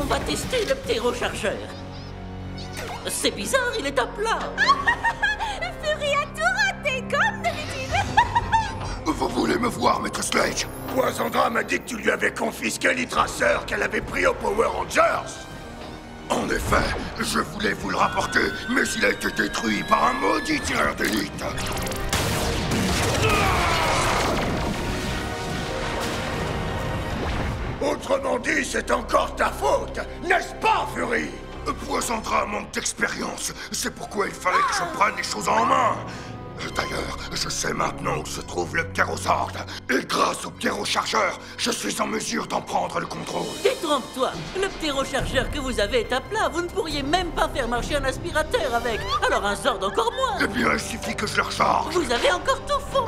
on va tester le ptérochargeur. C'est bizarre, il est à plat. Fury a tout raté, comme d'habitude. Vous voulez me voir, Maître Sledge? Poisandra m'a dit que tu lui avais confisqué l'hydrasseur qu'elle avait pris aux Power Rangers. En effet, je voulais vous le rapporter, mais il a été détruit par un maudit tireur d'élite. Autrement dit, c'est encore ta faute, n'est-ce pas, Fury? Poisandra manque d'expérience. C'est pourquoi il fallait que je prenne les choses en main. D'ailleurs, je sais maintenant où se trouve le ptérozord. Et grâce au ptérochargeur, je suis en mesure d'en prendre le contrôle. Détrompe-toi, le ptérochargeur que vous avez est à plat. Vous ne pourriez même pas faire marcher un aspirateur avec. Alors un Zord encore moins. Eh bien, il suffit que je le recharge. Vous avez encore tout faux.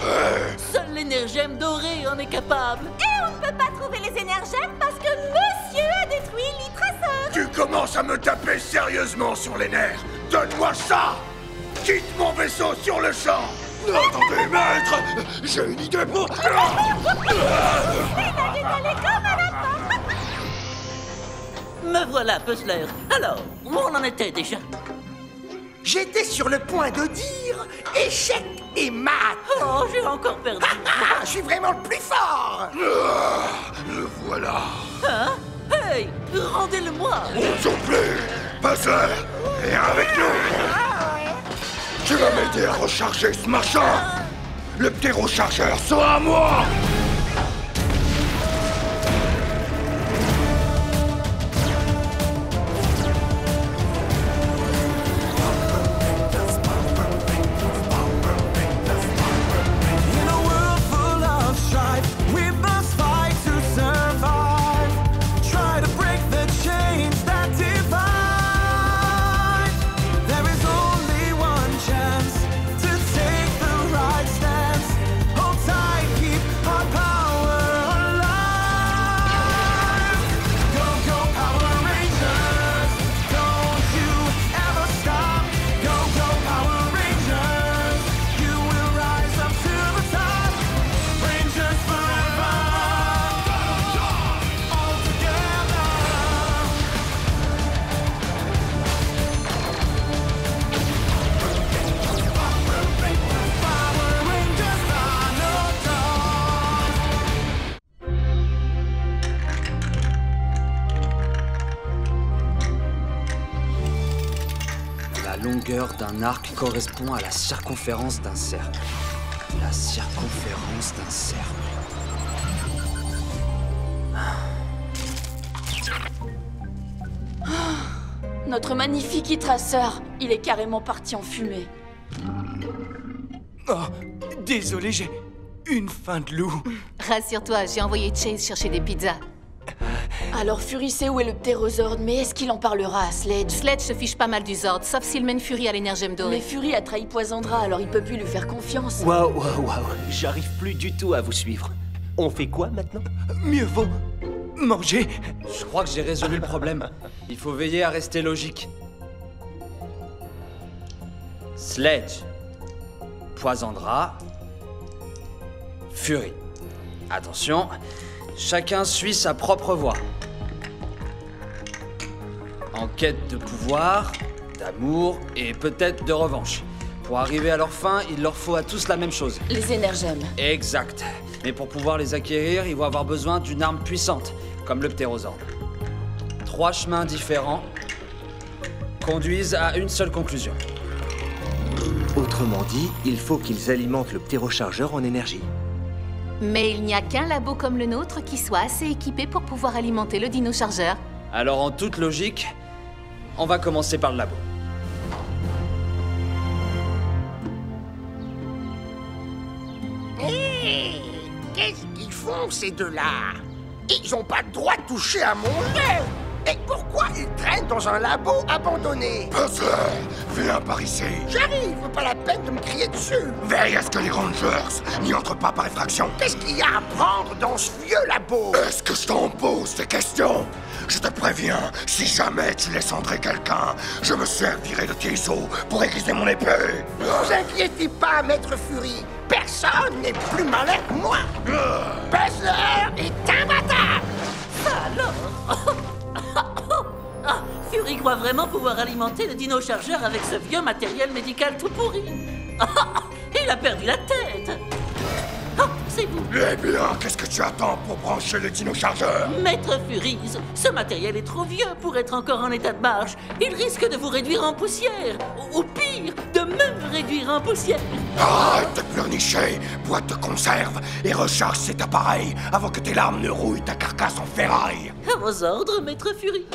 Seul l'énergème doré en est capable. Et on ne peut pas trouver les énergèmes parce que monsieur a détruit l'hydrasseur. Tu commences à me taper sérieusement sur les nerfs. Donne-moi ça! Quitte mon vaisseau sur le champ! Attendez, maître! J'ai une idée pour... Il a détalé comme un lapin. Me voilà, Puzzler. Alors, où on en était déjà? J'étais sur le point de dire échec et mat. Oh, j'ai encore perdu. Je suis vraiment le plus fort. Le voilà. Hein? Hey, rendez-le-moi. On souffle! Puzzler, viens avec nous! Tu vas m'aider à recharger ce machin! Le ptérochargeur sera à moi! La longueur d'un arc correspond à la circonférence d'un cercle. La circonférence d'un cercle. Notre magnifique hydrasseur, il est carrément parti en fumée. Oh, désolé, j'ai une faim de loup. Rassure-toi, j'ai envoyé Chase chercher des pizzas. Alors Fury sait où est le ptérozord, mais est-ce qu'il en parlera à Sledge? Sledge se fiche pas mal du Zord, sauf s'il mène Fury à l'énergème dorée. Mais Fury a trahi Poisandra, alors il peut plus lui faire confiance. Waouh, j'arrive plus du tout à vous suivre. On fait quoi maintenant? Mieux vaut manger. Je crois que j'ai résolu le problème. Il faut veiller à rester logique. Sledge, Poisandra, Fury. Attention, chacun suit sa propre voie. En quête de pouvoir, d'amour et peut-être de revanche. Pour arriver à leur fin, il leur faut à tous la même chose. Les énergèmes. Exact. Mais pour pouvoir les acquérir, ils vont avoir besoin d'une arme puissante, comme le ptérozord. 3 chemins différents conduisent à une seule conclusion. Autrement dit, il faut qu'ils alimentent le ptérochargeur en énergie. Mais il n'y a qu'un labo comme le nôtre qui soit assez équipé pour pouvoir alimenter le dino-chargeur. Alors en toute logique, on va commencer par le labo. Hé, qu'est-ce qu'ils font ces deux-là? Ils ont pas le droit de toucher à mon lait. Et pourquoi ils traînent dans un labo abandonné? Puzzler, viens par ici. J'arrive, pas la peine de me crier dessus. Veille à ce que les Rangers n'y entrent pas par effraction. Qu'est-ce qu'il y a à prendre dans ce vieux labo? Est-ce que je t'en pose des questions? Je te préviens, si jamais tu laisses entrer quelqu'un, je me servirai de tes os pour aiguiser mon épée. Ne vous inquiétez pas, Maître Fury. Personne n'est plus malin que moi. Puzzler est imbattable. Alors crois vraiment pouvoir alimenter le dino-chargeur avec ce vieux matériel médical tout pourri? Il a perdu la tête! Oh, c'est vous! Eh bien, qu'est-ce que tu attends pour brancher le dino-chargeur? Maître Furies, ce matériel est trop vieux pour être encore en état de marche. Il risque de vous réduire en poussière. Ou pire, de me réduire en poussière. Arrête de pleurnicher, boîte de conserve, et recharge cet appareil avant que tes larmes ne rouillent ta carcasse en ferraille. À vos ordres, Maître Furies.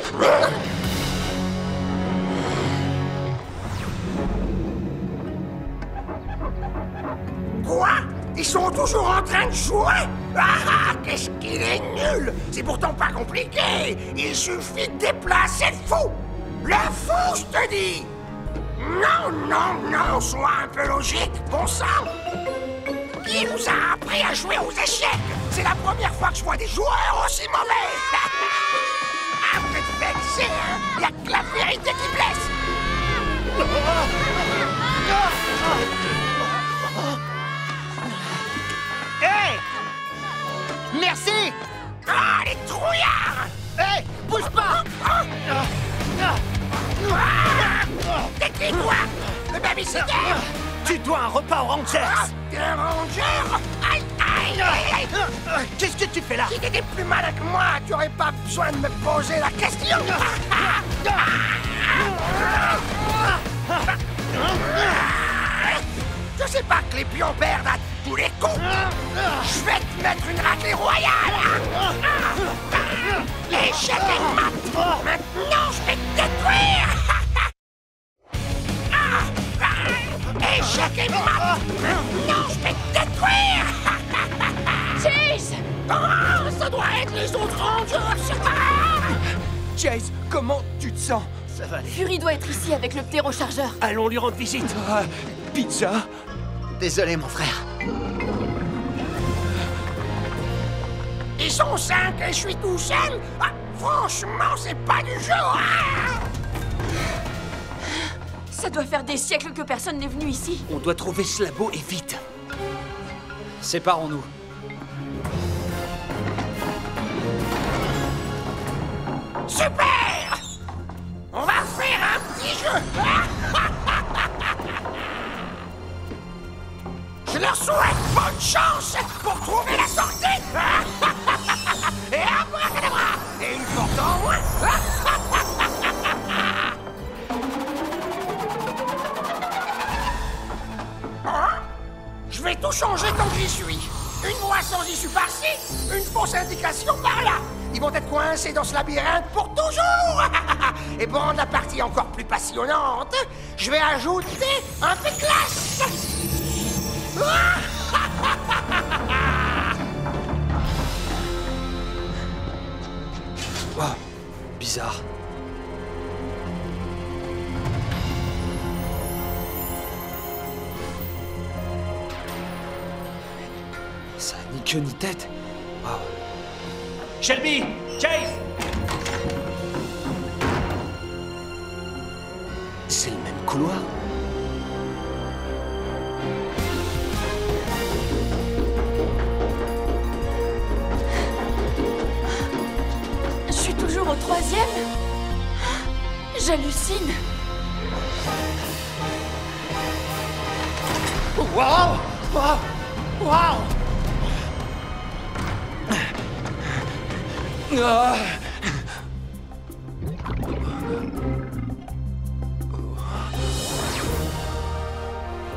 Quoi? Ils sont toujours en train de jouer? Ah, qu'est-ce qu'il est nul! C'est pourtant pas compliqué! Il suffit de déplacer le fou! Le fou, je te dis! Non, non, non, sois un peu logique, bon sang! Qui nous a appris à jouer aux échecs? C'est la première fois que je vois des joueurs aussi mauvais! Ah, vous êtes vexés, hein? Y'a que la vérité qui blesse! Hé! Merci! Ah, les trouillards! Hé! Bouge pas! T'es qui, toi? Le babysitter? Tu dois un repas aux Rangers! Un ranger? Aïe, aïe, aïe! Qu'est-ce que tu fais là? Si t'étais plus malin que moi, tu aurais pas besoin de me poser la question! Je sais pas que les pions perdent à tous les coups! Je vais te mettre une raclée royale! Échec et mat! Maintenant, je vais te détruire! Échec et mat! Maintenant, je vais te détruire! Chase! Oh, ça doit être les autres Rangers! Chase, comment tu te sens? Ça va aller. Fury doit être ici avec le ptérochargeur. Allons lui rendre visite. Pizza? Désolé, mon frère. Ils sont 5 et je suis tout seul? Ah, franchement, c'est pas du jeu! Ça doit faire des siècles que personne n'est venu ici. On doit trouver ce labo et vite. Séparons-nous. Super! On va faire un petit jeu! Je leur souhaite bonne chance pour trouver la sortie! Et abracadabra! Et une porte en moins! Je vais tout changer tant que j'y suis. Une voie sans issue par-ci, une fausse indication par-là. Ils vont être coincés dans ce labyrinthe pour toujours. Et pour rendre la partie encore plus passionnante, je vais ajouter un peu de classe. Wow, bizarre. Ça n'a ni queue ni tête. Wow. Shelby! Chase! C'est le même couloir? Je suis toujours au 3e. J'hallucine. Wow! Wow! Wow! Ah.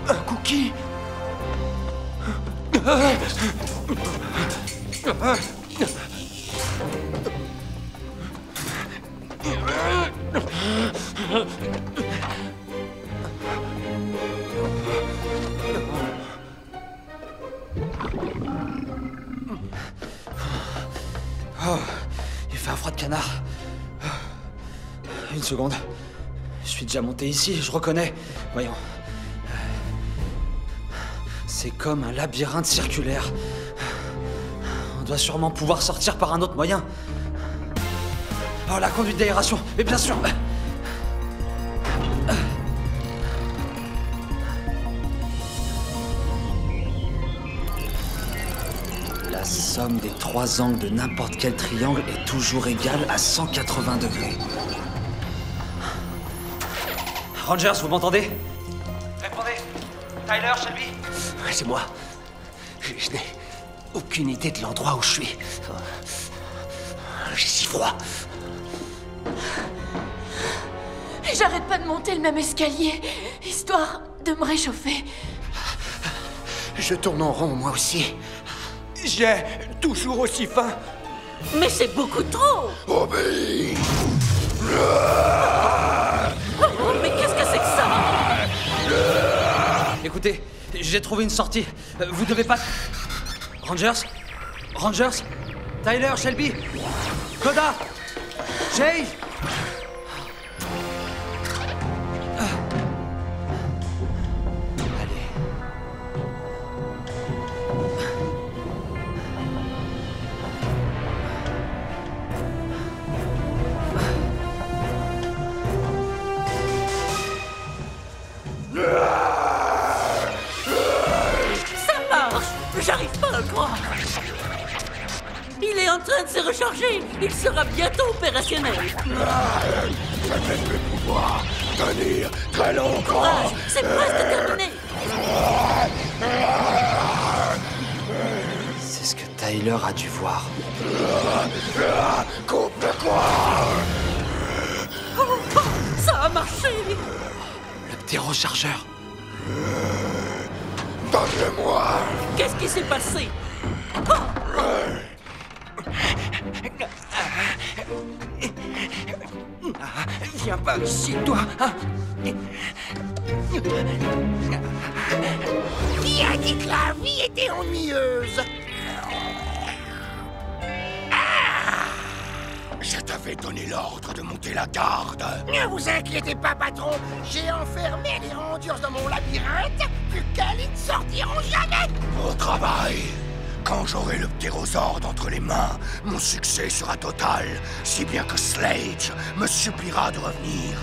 Un cookie. Oh, il fait un froid de canard. Une seconde. Je suis déjà monté ici, je reconnais. Voyons. C'est comme un labyrinthe circulaire. On doit sûrement pouvoir sortir par un autre moyen. Oh, la conduite d'aération, mais bien sûr. La somme des 3 angles de n'importe quel triangle est toujours égale à 180 degrés. Rangers, vous m'entendez? Répondez. Tyler, Shelby? C'est moi. Je n'ai aucune idée de l'endroit où je suis. J'ai si froid. J'arrête pas de monter le même escalier, histoire de me réchauffer. Je tourne en rond, moi aussi. J'ai toujours aussi faim. Mais c'est beaucoup trop! Obéis! Oh, mais qu'est-ce que c'est que ça? Écoutez, j'ai trouvé une sortie. Vous devez pas... Rangers? Rangers? Tyler, Shelby? Coda? Jay? Allez. Ça marche! J'arrive pas à le croire! Il est en train de se recharger! Il sera bientôt opérationnel! Je vais plus pouvoir tenir très longtemps! Courage! C'est presque terminé! C'est ce que Tyler a dû voir. Coupe-le-quoi! Oh, ça a marché! Le ptérochargeur. Donne-le-moi! Qu'est-ce qui s'est passé? Viens pas ici, toi. Qui a dit que la vie était ennuyeuse? Je t'avais donné l'ordre de monter la garde. Ne vous inquiétez pas, patron. J'ai enfermé les Rangers dans mon labyrinthe, duquel ils ne sortiront jamais. Au travail! Quand j'aurai le ptérosord entre les mains, mon succès sera total, si bien que Slade me suppliera de revenir.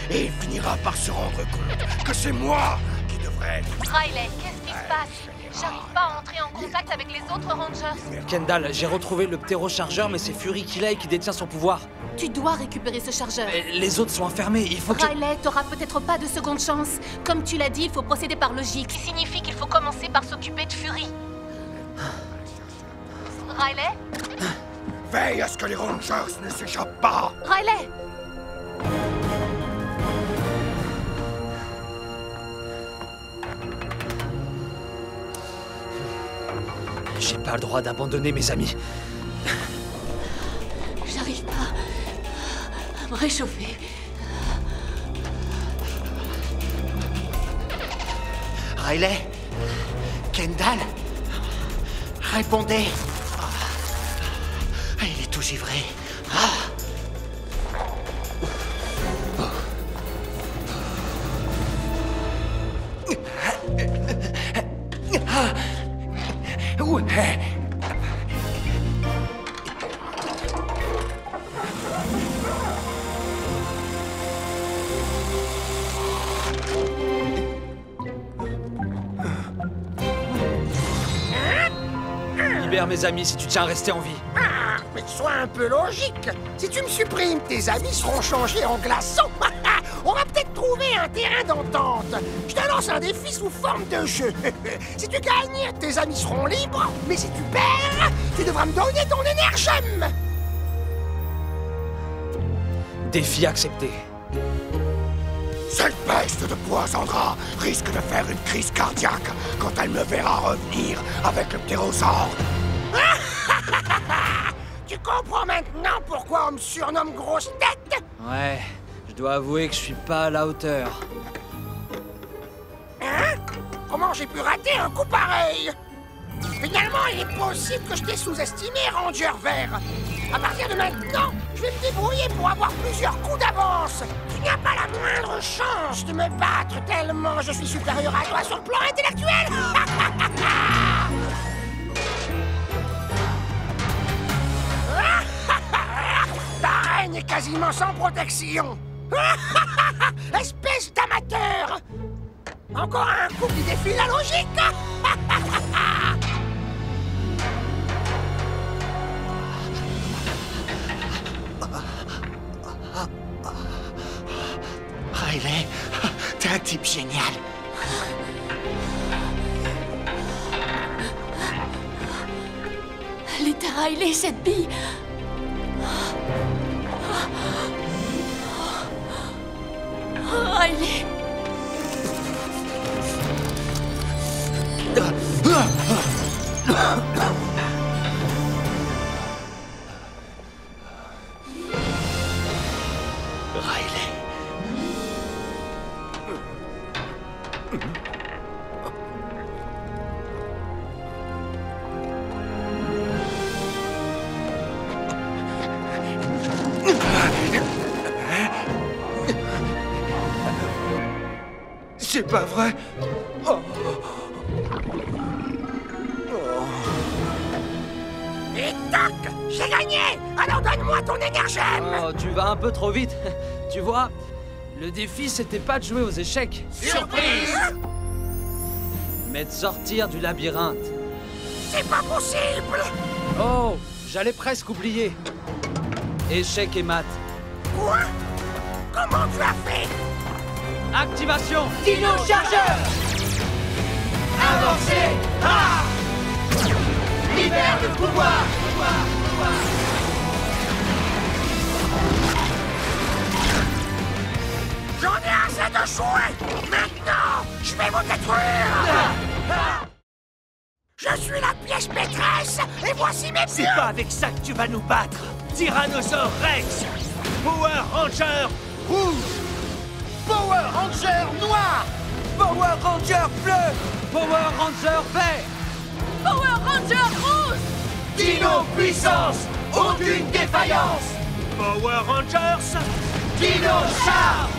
Et il finira par se rendre compte que c'est moi qui devrais être... Riley, qu'est-ce qui se passe? J'arrive pas à entrer en contact avec les autres Rangers. Kendall, j'ai retrouvé le ptérochargeur, mais c'est Fury Kiley qui détient son pouvoir. Tu dois récupérer ce chargeur. Et les autres sont enfermés, il faut que... Riley, t'auras peut-être pas de seconde chance. Comme tu l'as dit, il faut procéder par logique. Ce qui signifie qu'il faut commencer par s'occuper de Fury. Riley? Veille à ce que les Rangers ne s'échappent pas! Riley! J'ai pas le droit d'abandonner mes amis. J'arrive pas à me réchauffer. Riley? Kendall? Répondez. Il est tout givré. Ouais. Libère mes amis si tu tiens à rester en vie. Ah, mais sois un peu logique. Si tu me supprimes, tes amis seront changés en glaçons. On va peut-être trouver un terrain d'entente. Je te lance un défi sous forme de jeu. Si tu gagnes, tes amis seront libres. Mais si tu perds, tu devras me donner ton énergème. Défi accepté. Cette peste de Poisandra risque de faire une crise cardiaque quand elle me verra revenir avec le ptérosord. Tu comprends maintenant pourquoi on me surnomme Grosse Tête? Ouais, je dois avouer que je suis pas à la hauteur. Hein? Comment j'ai pu rater un coup pareil? Finalement, il est possible que je t'ai sous-estimé, Ranger Vert. À partir de maintenant, je vais me débrouiller pour avoir plusieurs coups d'avance. Tu n'as pas la moindre chance de me battre tellement je suis supérieur à toi sur le plan intellectuel. Ta reine est quasiment sans protection. Espèce d'amateur. Encore un coup qui défie la logique. Riley, C'est un type génial. L'état Riley, cette bille. Riley. Riley. C'est pas vrai. Oh. Et toc, j'ai gagné. Alors donne-moi ton énergème. Oh, tu vas un peu trop vite. Tu vois, le défi, c'était pas de jouer aux échecs, Surprise. mais de sortir du labyrinthe. C'est pas possible. Oh, j'allais presque oublier. Échec et maths. Quoi? Comment tu as fait? Activation! Dino Chargeur! Avancez! Ah! Libère le pouvoir! J'en ai assez de jouer. Maintenant, je vais vous détruire. Je suis la pièce maîtresse et voici mes C'est pieds. pas avec ça que tu vas nous battre! Tyrannosaure Rex! Power Ranger rouge! Power Ranger noir. Power Ranger bleu. Power Ranger vert! Power Ranger rouge. Dino Puissance! Aucune défaillance! Power Rangers! Dino Charge!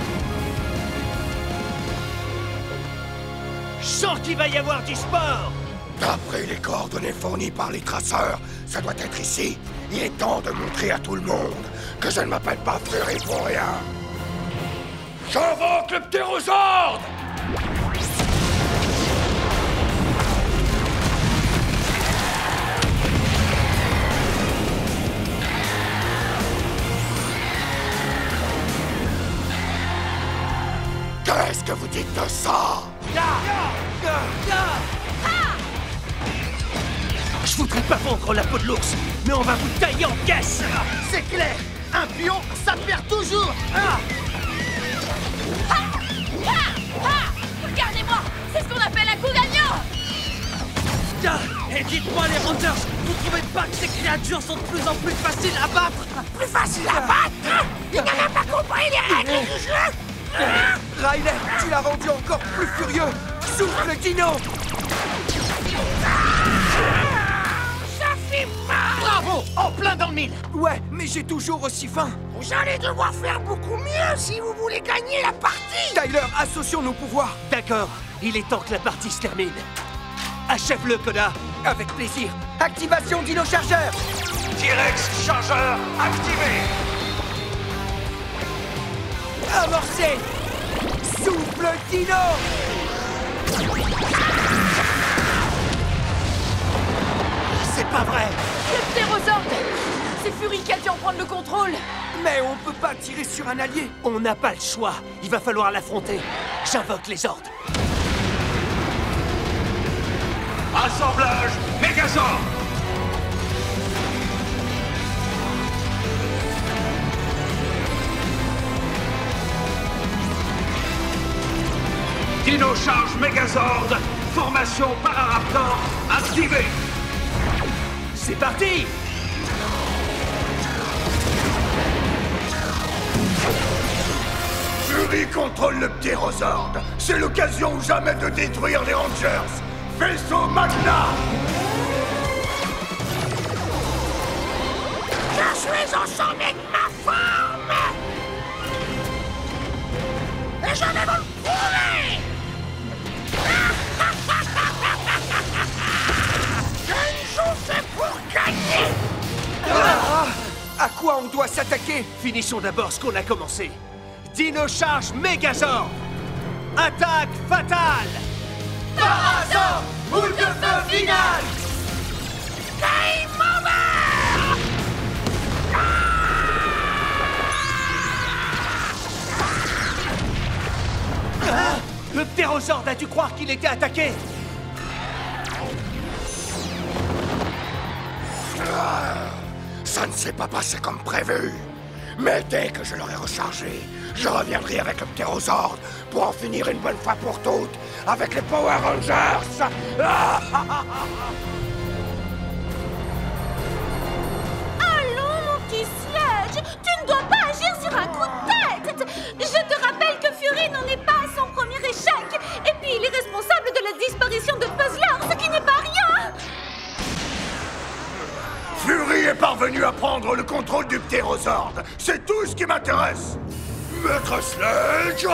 Je sens qu'il va y avoir du sport! D'après les coordonnées fournies par les traceurs, ça doit être ici. Il est temps de montrer à tout le monde que je ne m'appelle pas Fury pour rien. J'invoque le ptérosaure! Qu'est-ce que vous dites de ça? Je voudrais pas vendre la peau de l'ours, mais on va vous tailler en caisse! C'est clair. Un pion, ça perd toujours. Regardez-moi. C'est ce qu'on appelle un coup gagnant. Et dites-moi les Rangers, vous trouvez pas que ces créatures sont de plus en plus faciles à battre? Plus facile à battre. Il n'a même pas compris les règles du jeu. Riley, tu l'as rendu encore plus furieux. Souffle Dino. Ça fait mal. Bravo, en plein dans le mille. Ouais, mais j'ai toujours aussi faim. Vous allez devoir faire beaucoup mieux si vous voulez gagner la partie. Tyler, associons nos pouvoirs. D'accord, il est temps que la partie se termine. Achève-le, Coda! Avec plaisir. Activation Dino Chargeur. T-Rex chargeur activé. Amorcé. Souffle Dino. C'est pas vrai! Le ptérosaure. C'est Fury qui a dû en prendre le contrôle. Mais on peut pas tirer sur un allié. On n'a pas le choix. Il va falloir l'affronter. J'invoque les ordres. Assemblage Megazord. Dino charge Megazord. Formation Pararaptor activée. C'est parti! Fury contrôle le ptérosaure. C'est l'occasion ou jamais de détruire les Rangers. Vaisseau Magna. Je suis au sommet de ma forme. Et je vais vous le prouver. Je ne joue que pour gagner. À quoi on doit s'attaquer? Finissons d'abord ce qu'on a commencé. Dino charge Megazord. Attaque fatale. Parasort! Boule de feu finale! Game over. ptérosaure a dû croire qu'il était attaqué. Ça ne s'est pas passé comme prévu. Mais dès que je l'aurai rechargé, je reviendrai avec le ptérosaure pour en finir une bonne fois pour toutes avec les Power Rangers. Allons, mon petit Sludge, tu ne dois pas agir sur un coup de tête. Je te rappelle que Fury n'en est pas à son premier échec. Et puis il est responsable de la disparition de Puzzler, ce qui n'est pas rien. Fury est parvenu à prendre le contrôle du ptérosaure. C'est tout ce qui m'intéresse. Maître Sludge,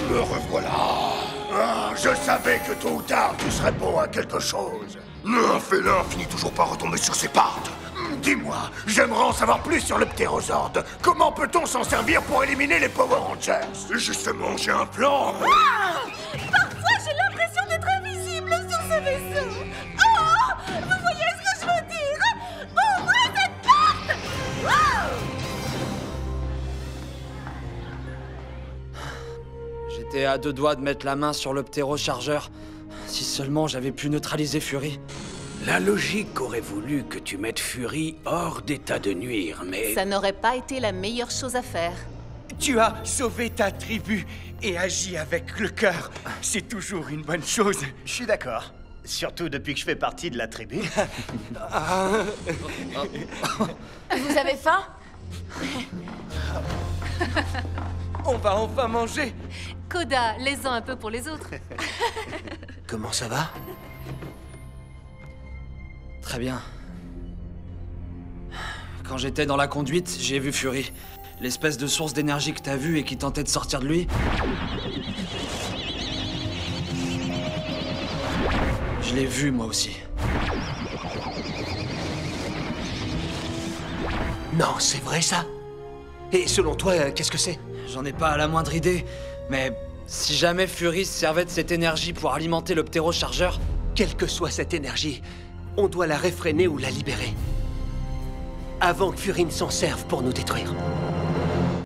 me revoilà. Ah, je savais que tôt ou tard, tu serais bon à quelque chose. Un félin finit toujours par retomber sur ses pattes. Dis-moi, j'aimerais en savoir plus sur le ptérosaure. Comment peut-on s'en servir pour éliminer les Power Rangers? Justement, j'ai un plan. Parfois, j'ai l'impression d'être invisible sur ce vaisseau. Oh, vous voyez ce que je veux dire? Ouvrez cette porte! J'étais à 2 doigts de mettre la main sur le ptérochargeur. Si seulement j'avais pu neutraliser Fury. La logique aurait voulu que tu mettes Fury hors d'état de nuire, mais... Ça n'aurait pas été la meilleure chose à faire. Tu as sauvé ta tribu et agi avec le cœur. C'est toujours une bonne chose. Je suis d'accord. Surtout depuis que je fais partie de la tribu. Vous avez faim? On va enfin manger. Koda, laisse-en un peu pour les autres. Comment ça va? Très bien. Quand j'étais dans la conduite, j'ai vu Fury. L'espèce de source d'énergie que t'as vue et qui tentait de sortir de lui. Je l'ai vu, moi aussi. Non, c'est vrai ça? Et selon toi, qu'est-ce que c'est? J'en ai pas la moindre idée, mais si jamais Fury se servait de cette énergie pour alimenter le ptérochargeur... Quelle que soit cette énergie, on doit la réfréner ou la libérer. Avant que Fury ne s'en serve pour nous détruire.